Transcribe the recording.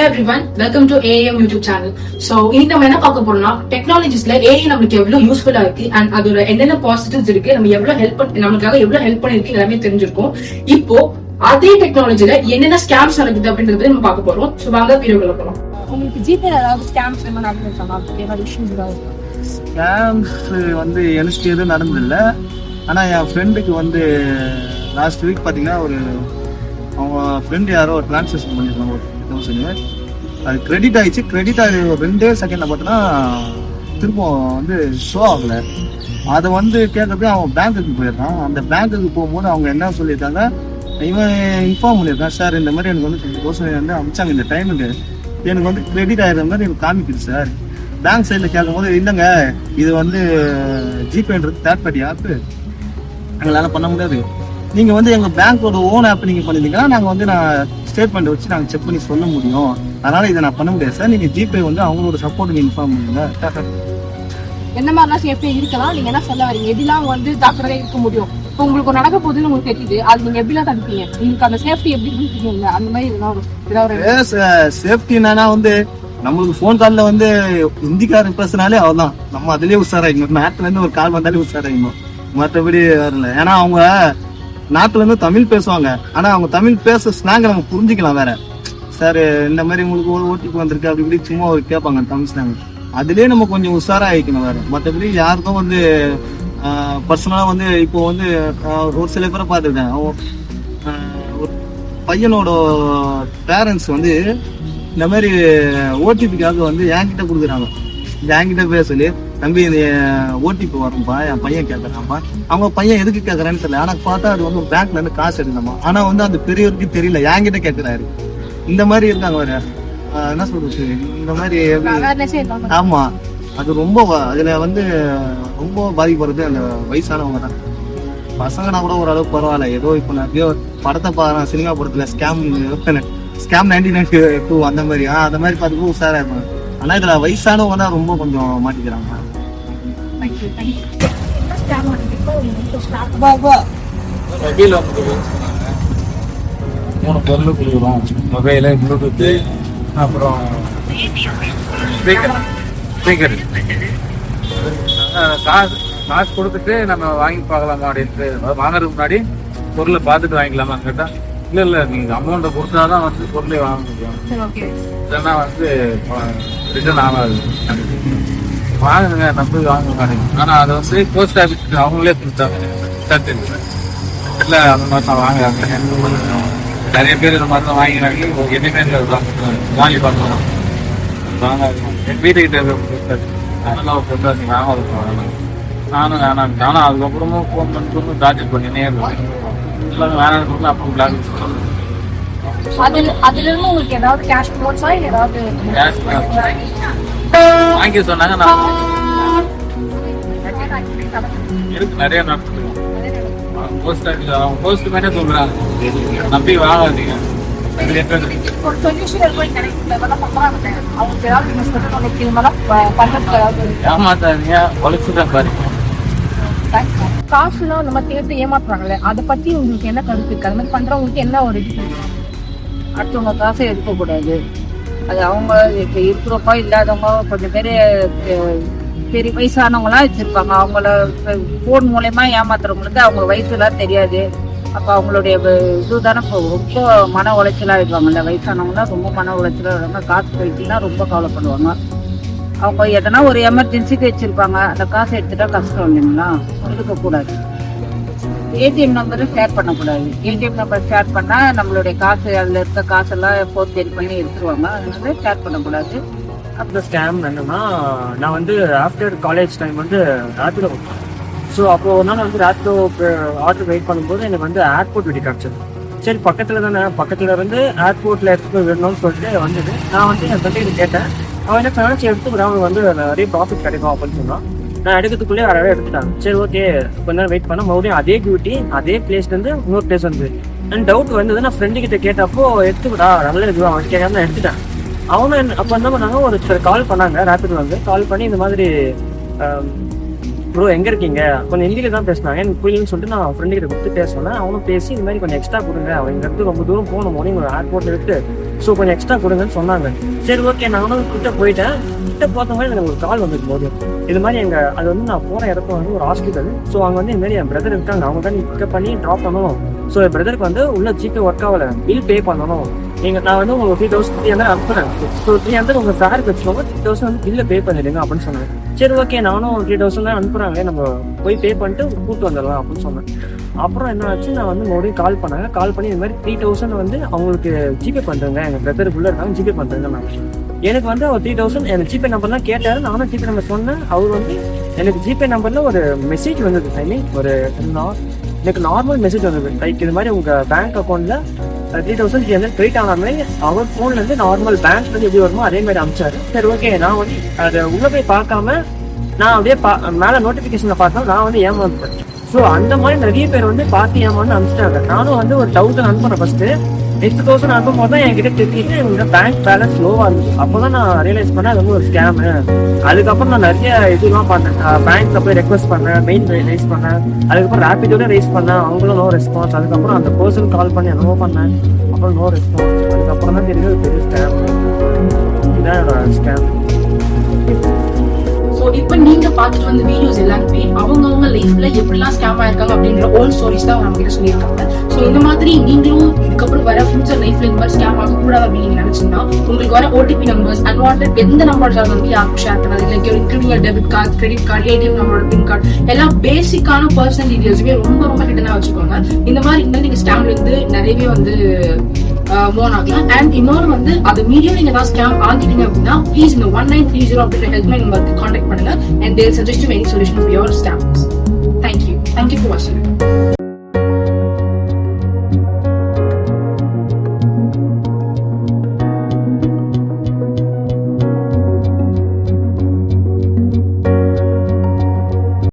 everyone, welcome to AAM YouTube channel. So இன்னைக்கு நம்ம என்ன பார்க்க போறோம்னா டெக்னாலஜிஸ்ல AI நமக்கு எவ்வளவு யூஸ்ஃபுல்லா இருக்கு and அதோட என்னென்ன பாசிட்டிவ்ஸ் இருக்கு, நம்ம எவ்வளவு நமக்காக எவ்வளவு ஹெல்ப் பண்ணிருக்கு எல்லாமே தெரிஞ்சிருக்கும். இப்போ அதே டெக்னாலஜில என்னென்ன ஸ்கேம்ஸ் நடக்குது அப்படின்றத நம்ம பார்க்க போறோம். சோ வாங்க வீடியோக்குள்ள போலாம். உங்களுக்கு ஜிபே ஏதாவது ஸ்கேம்ஸ் என்ன நடந்துருக்காங்க? ஏதாவது இஷ்யூஸ் ஏதாவது? ஸ்கேம்ஸ் வந்து எனக்கு எதுவும் நடந்ததில்லை. ஆனால் என் ஃப்ரெண்டுக்கு வந்து லாஸ்ட் வீக் பார்த்தீங்கன்னா அவங்க ஃப்ரெண்டு யாரோ ஒரு ட்ரான்சாக்ஷன் பண்ணியிருக்காங்க ஒரு 50,000. அது கிரெடிட் ஆயிடுச்சு. கிரெடிட் ஆகி ஒரு 2 செகண்டில் பார்த்தோன்னா திரும்ப வந்து ஷோ ஆகலை. அதை வந்து கேட்கறது அவன் பேங்க்குக்கு போயிடுறான். அந்த பேங்க்குக்கு போகும்போது அவங்க என்ன சொல்லியிருக்காங்க, இவன் இன்ஃபார்ம் பண்ணியிருக்கான், சார் இந்த மாதிரி எனக்கு வந்து 50,000 வந்து அமிச்சாங்க, இந்த டைமுக்கு எனக்கு வந்து கிரெடிட் ஆகிற மாதிரி எனக்கு காமிக்குது சார். பேங்க் சைடில் கேட்கும் போது இல்லைங்க, இது வந்து ஜிபேன்றது தேர்ட் பார்ட்டி ஆப்பு, எங்களால் பண்ண முடியாது. நீங்கள் வந்து எங்கள் பேங்க்கோட ஓன் ஆப் நீங்கள் பண்ணியிருந்தீங்கன்னா நாங்கள் வந்து ஸ்டேட்மெண்ட் வச்சு நாங்கள் செக் பண்ணி சொல்ல முடியும். அதனால் இதை நான் பண்ண முடியாது சார். நீங்கள் ஜிபே வந்து அவங்களோட சப்போர்ட்டுக்கு இன்ஃபார்ம் பண்ணுங்க. என்ன மாதிரிலாம் சேஃப்டியா இருக்கலாம்? நீங்க என்ன சொல்ல வரீங்க? எப்படிலாம் வந்து ஜாக்கிரதையா இருக்க முடியும்? இப்போ உங்களுக்கு நடக்க போகுதுன்னு உங்களுக்கு தெரியுது, அது நீங்க எப்படிலாம் தடுப்பீங்க? உங்களுக்கு அந்த சேஃப்டி எப்படி இருக்கீங்க? அந்த மாதிரி ஏதாவது சேஃப்டி என்னன்னா வந்து நம்மளுக்கு ஃபோன் காலில் வந்து ஹிந்திக்காரன் பேசுனாலே அவர்தான், நம்ம அதுலேயே உஷாராயிக்கணும். நாட்டிலேருந்து ஒரு கால் வந்தாலே உஷாராயிக்கணும், மற்றபடி வரல. ஏன்னா அவங்க நாட்டுல இருந்து தமிழ் பேசுவாங்க, ஆனா அவங்க தமிழ் பேச ஸ்லாங்க நம்ம புரிஞ்சுக்கலாம் வேற. சார் இந்த மாதிரி உங்களுக்கு ஒரு ஓடிபி வந்திருக்கு அப்படி இப்படி சும்மா ஒரு கேட்பாங்க தமிழ் ஸ்லாங், அதுலயே நம்ம கொஞ்சம் உஷாரா ஆயிக்கணும் வேற. மற்றபடி யாருக்கும் வந்து பர்சனலா வந்து இப்போ வந்து ஒரு சில பேரை பார்த்துருக்கேன், ஒரு பையனோட பேரண்ட்ஸ் வந்து இந்த மாதிரி ஓடிபிக்காக வந்து என்கிட்ட கொடுக்குறாங்க. என்கிட்ட பேச சொல்லி, தம்பி இந்த ஓடிபி வரும்பா, என் பையன் கேட்கறான்பா. அவங்க பையன் எதுக்கு கேட்கறான்னு தெரியல, ஆனா பார்த்தா அது வந்து பேங்க்ல இருந்து காசு எடுக்கணுமா. ஆனா வந்து அந்த பெரியவருக்கு தெரியல, என்கிட்ட கேட்கிறாரு. இந்த மாதிரி இருக்காங்க வேற. என்ன சொல்றது, இந்த மாதிரி. ஆமா, அது ரொம்ப அதுல வந்து ரொம்ப பாதிக்கப்படுறது அந்த வயசானவங்க தான். பசங்கன்னா கூட ஓரளவுக்கு பரவாயில்ல, ஏதோ இப்போ நிறைய படத்தை பாருறேன், சினிமா படத்துல ஸ்கேம் 1992 அந்த மாதிரி அந்த மாதிரி பார்த்துக்கும் உஷாரா இருப்பாங்க. ஆனா இதுல வயசானவங்க தான் ரொம்ப கொஞ்சம் மாட்டிக்கிறாங்க. மொபைல் வந்து 3 பொருள் கொடுக்குறோம், மொபைலு, ப்ளூடூத்து, அப்புறம் ஸ்பீக்கர். காசு கொடுத்துட்டு நம்ம வாங்கி பார்க்கலாமா அப்படின்ட்டு, வாங்குறதுக்கு முன்னாடி பொருளை பார்த்துட்டு வாங்கிக்கலாமா கேட்டா, இல்லை நீங்கள் அமௌண்ட்டை கொடுத்தாதான் வந்து பொருளே வாங்க முடியும், இல்லைன்னா வந்து ரிட்டர்ன் ஆகாது, வாங்குங்க நம்பி வாங்குங்க. ஆனால் அதை வந்து போஸ்ட் ஆஃபீஸ் அவங்களே கொடுத்தாங்க. இல்லை அந்த மாதிரி தான் வாங்குறாங்க. நிறைய பேர் இந்த மாதிரி தான் வாங்கிக்கிறாங்க. எதுவுமே வாங்கி பார்க்கலாம், வாங்காது. என் வீட்டுக்கிட்ட அதெல்லாம் வாங்க நானும் அதுக்கப்புறமும் ஃபோன் பண்ணி டார்ச்சர் பண்ணினே இருக்கேன். வேணாம் அப்போ பிளாக் அதுல இருந்து உங்களுக்கு ஏதாவது கேஷ் போட்ஸா இல்ல ஏதாவது வாங்கி சொன்னாங்க. நான் இருக்கு நிறைய நடக்குது. போஸ்ட் ஆஃபீஸ் அவங்க போஸ்ட் மேனே சொல்றாங்க, நம்பி வாங்காதீங்க. ஒரு சொல்யூஷன் அவங்களுக்கு ஏமாத்தாதீங்க, உழைச்சுதான் பாருங்க. காசுலாம் நம்ம தேர்த்து ஏமாத்துறாங்கல்ல, அதை பத்தி உங்களுக்கு என்ன கருத்து இருக்கு? அது மாதிரி பண்றவங்களுக்கு என்ன ஒரு அடுத்தவங்க காசை எடுக்கக்கூடாது. அது அவங்க இப்போ இருக்கிறப்பா இல்லாதவங்க கொஞ்சம் பேர் பெரிய வயசானவங்களாம் வச்சுருப்பாங்க. அவங்கள ஃபோன் மூலயமா ஏமாத்துறவங்களுக்கு அவங்க வயசுலாம் தெரியாது. அப்போ அவங்களுடைய இதுதானே இப்போ ரொம்ப மன உளைச்சலாக இருப்பாங்கல்ல. வயசானவங்களாம் ரொம்ப மன உளைச்சலாக இருப்பாங்க. காசு போயிட்டுலாம் ரொம்ப கவலைப்படுவாங்க. அவங்க எதனா ஒரு எமர்ஜென்சிக்கு வச்சுருப்பாங்க, அந்த காசை எடுத்துட்டா கஷ்டம் இல்லைங்களா, எடுக்கக்கூடாது. ஏடிஎம் நம்பரை ஷேர் பண்ணக்கூடாது. ஏடிஎம் நம்பர் ஷேர் பண்ணால் நம்மளுடைய காசு, அதில் இருக்க காசெல்லாம் ஃபோர்ஜரி பண்ணி எடுத்துருவாங்க. அதனால ஷேர் பண்ணக்கூடாது. அந்த ஸ்கேம் என்னன்னா, நான் வந்து ஆஃப்டர் காலேஜ் டைம் வந்து ரேப்பிடோ ஓட்டுவேன். ஸோ அப்போ ஒரு நாள் வந்து ரேப்பிடோ ஆர்டர் வெயிட் பண்ணும்போது எனக்கு வந்து ஏர்போர்ட் வெடி கிடச்சிது. சரி பக்கத்தில் தானே, பக்கத்தில் இருந்து ஏர்போர்ட்டில் எடுத்துகிட்டு வேணும்னு சொல்லிட்டு வந்தது. நான் வந்து என் ஃப்ரெண்டு கேட்டேன், அவன் என்ன ஃபேன்ஸ் எடுத்துக்கிறேன், அவனுக்கு வந்து நிறைய ப்ராஃபிட் கிடைக்கும் அப்படின்னு சொன்னான். நான் எடுக்கிறதுக்குள்ளே அறவே எடுத்துட்டாங்க. சரி ஓகே, கொஞ்ச நேரம் வெயிட் பண்ணால் மறுபடியும் அதே டியூட்டி அதே பிளேஸ்லேருந்து இன்னொரு பிளேஸ் வந்து அண்ட் டவுட் வந்தது. நான் ஃப்ரெண்டு கிட்ட கேட்டப்போ எடுத்துக்கிட்டா நல்ல இதுவாக அவன் கேட்காம நான் எடுத்துட்டேன். அவனும் அப்போ என்ன பண்ணாங்க, ஒரு கால் பண்ணாங்க, ரேப்பிட் வந்து கால் பண்ணி இந்த மாதிரி ப்ரோ எங்க இருக்கீங்க, கொஞ்சம் ஹிந்தியில தான் பேசினாங்க, எனக்கு புரியலன்னு சொல்லிட்டு நான் ஃப்ரெண்டு கிட்ட கொடுத்து பேசணும். அவனும் பேசி இந்த மாதிரி கொஞ்சம் எக்ஸ்ட்ரா கொடுங்க, அவங்க இங்க இருந்து ரொம்ப தூரம் போகணும், மார்னிங் ஒரு ஏர்போர்ட்ல இருக்கு, ஸோ கொஞ்சம் எக்ஸ்ட்ரா கொடுங்கன்னு சொன்னாங்க. சரி ஓகே நானும் கிட்ட போயிட்டேன். கிட்ட போத்த மாதிரி எனக்கு ஒரு கால் வந்துருக்கு போது இது மாதிரி அது வந்து நான் போன இடத்துல வந்து ஒரு ஹாஸ்பிட்டல். ஸோ அங்கே வந்து இந்த மாதிரி என் பிரதர் இருக்காங்க, அவங்க தான் பிக்கப் பண்ணி ட்ராப் பண்ணணும். ஸோ என் பிரதருக்கு வந்து உள்ள ஜிபே ஒர்க் ஆகல, பில் பே பண்ணணும். நான் வந்து உங்களுக்கு 3,300 அனுப்புறேன். ஸோ 300 உங்க சாருக்கு வச்சுக்கோங்க, 3,000 வந்து பில்ல பே பண்ணிடுங்க அப்படின்னு சொன்னாங்க. சரி ஓகே நானும் 3,000 தான் அனுப்புறாங்க, நம்ம போய் பே பண்ணிட்டு கூப்பிட்டு வந்துடலாம் அப்படின்னு சொன்னேன். அப்புறம் என்ன ஆச்சு, நான் வந்து மறுபடியும் கால் பண்ணாங்க. கால் பண்ணி இந்த மாதிரி 3,000 வந்து அவங்களுக்கு ஜிபே பண்றேங்க, எங்க பிரதருக்குள்ள இருக்காங்க, ஜிபே பண்றேங்க. எனக்கு வந்து அவர் 3,000 எனக்கு ஜிபே நம்பர்லாம் கேட்டாரு. நானும் ஜிபே நம்பர் சொன்னேன். அவர் வந்து எனக்கு ஜிபே நம்பர்ல ஒரு மெசேஜ் வந்தது. ஐ மீன் எனக்கு நார்மல் மெசேஜ் வந்தது, லைக் இது மாதிரி உங்க பேங்க் அக்கௌண்ட்ல 3,000 கிரெடிட் ஆன மாதிரி அவர் போன்ல இருந்து நார்மல் பேங்க்ல இருந்து எப்படி வருமோ அதே மாதிரி அனுப்பிச்சாரு. சரி ஓகே நான் வந்து அதை உள்ள போய் பார்க்காம நான் அப்படியே மேல நோட்டிபிகேஷன்ல பார்த்தா நான் வந்து ஏமாந்துட்டேன். ஸோ அந்த மாதிரி நிறைய பேர் வந்து பார்த்து ஏமாந்து அனுப்பிச்சிட்டாங்க. நானும் வந்து ஒரு 1,000 அனுப்புறேன். ஃபர்ஸ்ட் 8,000 அனுப்பும் போது தான் என்கிட்ட தெரிஞ்சுட்டு என்னோட பேங்க் பேலன்ஸ் லோவா இருந்துச்சு. அப்போதான் நான் ரியலைஸ் பண்ணேன் அது வந்து ஒரு ஸ்கேமு. அதுக்கப்புறம் நான் நிறைய இதெல்லாம் பண்ணேன், பேங்க்ல போய் ரெக்வஸ்ட் பண்ணேன், மெயில் ரைஸ் பண்ணேன், அதுக்கப்புறம் ரேபிடோட ரைஸ் பண்ணேன், அவங்களும் நோ ரெஸ்பான்ஸ். அதுக்கப்புறம் அந்த பர்சன் கால் பண்ணி என்னவோ பண்ணேன், அப்புறம் நோ ரெஸ்பான்ஸ். அதுக்கப்புறம் தான் தெரியுது பெரிய ஸ்கேம். இதுதான் என்னோட ஸ்கேம். ஸோ இப்போ நீங்க பார்த்துட்டு வந்த வீடியோஸ் எல்லாருமே அவங்கவுங்க லைஃப்ல எப்படிலாம் ஸ்கேம் ஆயிருக்காங்க அப்படின்ற ஓல்ட் ஸ்டோரிஸ் தான் நம்ம கிட்ட சொல்லியிருக்காங்க. ஸோ இந்த மாதிரி நீங்களும் இதுக்கப்புறம் வர ஃபியூச்சர் லைஃப்ல இந்த மாதிரி ஸ்கேம் ஆகக்கூடாது அப்படின்னு நீங்க நினைச்சீங்கன்னா உங்களுக்கு வர ஓடிபி நம்பர்ஸ் அன்வான்ட் எந்த நம்பர்ஸ் வந்து யாருக்கும் ஷேர் பண்ணாது. Like including debit card, credit card, ATM நம்பரோட பின் கார்டு, எல்லா பேசிக்கான பர்சனல் டீடைல்ஸுமே ரொம்ப ரொம்ப ஹிடனா வச்சுக்கோங்க. இந்த மாதிரி இருந்தால் நீங்க ஸ்கேம்ல இருந்து நிறையவே வந்து மோன் ஆகலாம். அண்ட் இன்னொரு வந்து அது மீடியம் நீங்க தான் ஸ்கேம் ஆகிட்டீங்க அப்படின்னா ப்ளீஸ் இந்த 1930 அப்படின்ற ஹெல்ப்லைன் நம்பருக்கு கான்டாக்ட் பண்ணுங்க and they'll suggest you any solution for your scams. Thank you for watching.